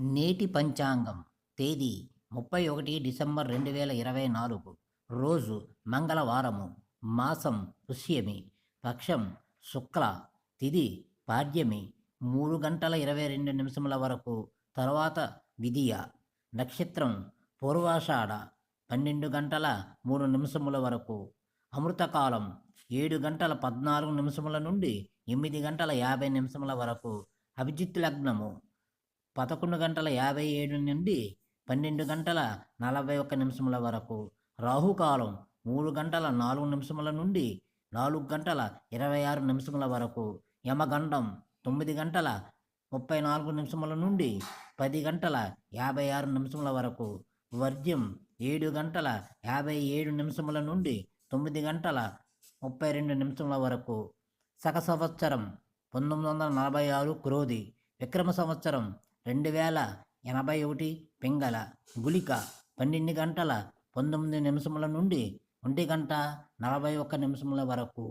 నేటి పంచాంగం తేదీ 31 డిసెంబర్ 2024. రోజు మంగళవారము. మాసం పుష్యమి. పక్షం శుక్ల. తిథి పాడ్యమి. 3 గంటల 22 నిమిషముల వరకు. తర్వాత విధియ. నక్షత్రం పూర్వాషాఢ. 12 గంటల 3 నిమిషముల వరకు. అమృతకాలం 7 గంటల 14 నిమిషముల నుండి 8 గంటల 50 నిమిషముల వరకు. అభిజిత్ లగ్నము 11 గంటల 57 నుండి 12 గంటల 41 నిమిషముల వరకు. రాహుకాలం 3 గంటల 4 నిమిషముల నుండి 4 గంటల 26 నిమిషముల వరకు. యమగండం 9 గంటల 34 నిమిషముల నుండి 10 గంటల 56 నిమిషముల వరకు. వర్జ్యం 7 గంటల 57 నిమిషముల నుండి 9 గంటల 32 నిమిషముల వరకు. శక సంవత్సరం 1946 క్రోధి. విక్రమ సంవత్సరం 2081 పింగళ. గుళిక 12 గంటల 19 నిమిషముల నుండి 1 గంట 41 నిమిషముల వరకు.